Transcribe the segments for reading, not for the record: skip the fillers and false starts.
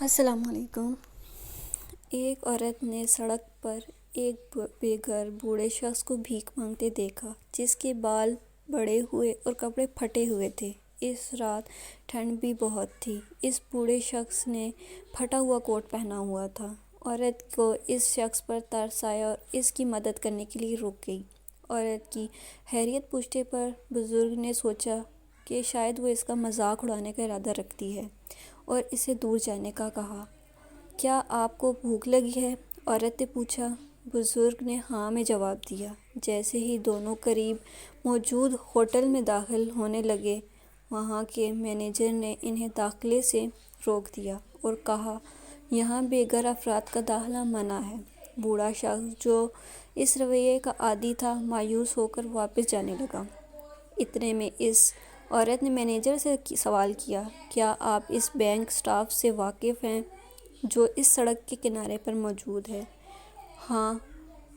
السلام علیکم۔ ایک عورت نے سڑک پر ایک بے گھر بوڑھے شخص کو بھیک مانگتے دیکھا جس کے بال بڑھے ہوئے اور کپڑے پھٹے ہوئے تھے۔ اس رات ٹھنڈ بھی بہت تھی۔ اس بوڑھے شخص نے پھٹا ہوا کوٹ پہنا ہوا تھا۔ عورت کو اس شخص پر ترس آیا اور اس کی مدد کرنے کے لیے رک گئی۔ عورت کی خیریت پوچھنے پر بزرگ نے سوچا کہ شاید وہ اس کا مذاق اڑانے کا ارادہ رکھتی ہے اور اسے دور جانے کا کہا۔ کیا آپ کو بھوک لگی ہے؟ عورت نے پوچھا۔ بزرگ نے ہاں میں جواب دیا۔ جیسے ہی دونوں قریب موجود ہوٹل میں داخل ہونے لگے، وہاں کے مینیجر نے انہیں داخلے سے روک دیا اور کہا یہاں بے گھر افراد کا داخلہ منع ہے۔ بوڑھا شخص جو اس رویے کا عادی تھا مایوس ہو کر واپس جانے لگا۔ اتنے میں اس عورت نے مینیجر سے سوال کیا، کیا آپ اس بینک اسٹاف سے واقف ہیں جو اس سڑک کے کنارے پر موجود ہے؟ ہاں،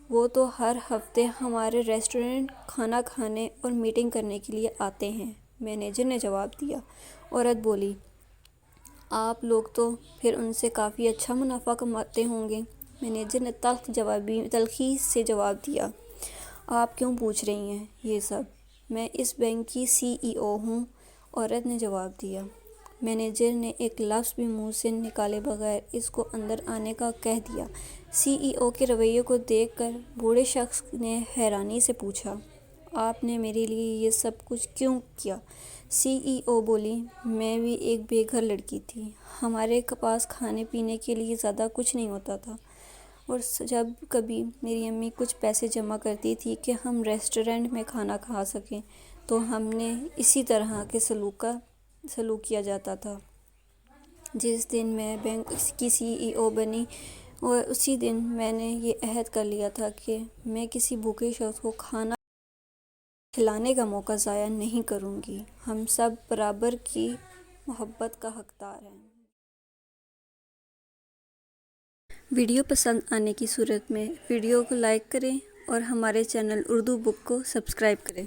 وہ تو ہر ہفتے ہمارے ریسٹورنٹ کھانا کھانے اور میٹنگ کرنے کے لیے آتے ہیں، مینیجر نے جواب دیا۔ عورت بولی، آپ لوگ تو پھر ان سے کافی اچھا منافع کماتے ہوں گے؟ مینیجر نے تلخی سے جواب دیا۔ آپ کیوں پوچھ رہی ہیں یہ سب؟ میں اس بینک کی CEO ہوں، عورت نے جواب دیا۔ مینیجر نے ایک لفظ بھی منہ سے نکالے بغیر اس کو اندر آنے کا کہہ دیا۔ CEO کے رویے کو دیکھ کر بوڑھے شخص نے حیرانی سے پوچھا، آپ نے میرے لیے یہ سب کچھ کیوں کیا؟ CEO بولی، میں بھی ایک بے گھر لڑکی تھی۔ ہمارے پاس کھانے پینے کے لیے زیادہ کچھ نہیں ہوتا تھا اور جب کبھی میری امی کچھ پیسے جمع کرتی تھی کہ ہم ریسٹورنٹ میں کھانا کھا سکیں تو ہم نے اسی طرح کے سلوک کیا جاتا تھا۔ جس دن میں بینک کی CEO بنی اور اسی دن میں نے یہ عہد کر لیا تھا کہ میں کسی بھوکے شخص کو کھانا کھلانے کا موقع ضائع نہیں کروں گی۔ ہم سب برابر کی محبت کا حقدار ہیں۔ ویڈیو پسند آنے کی صورت میں ویڈیو کو لائک کریں اور ہمارے چینل اردو بک کو سبسکرائب کریں۔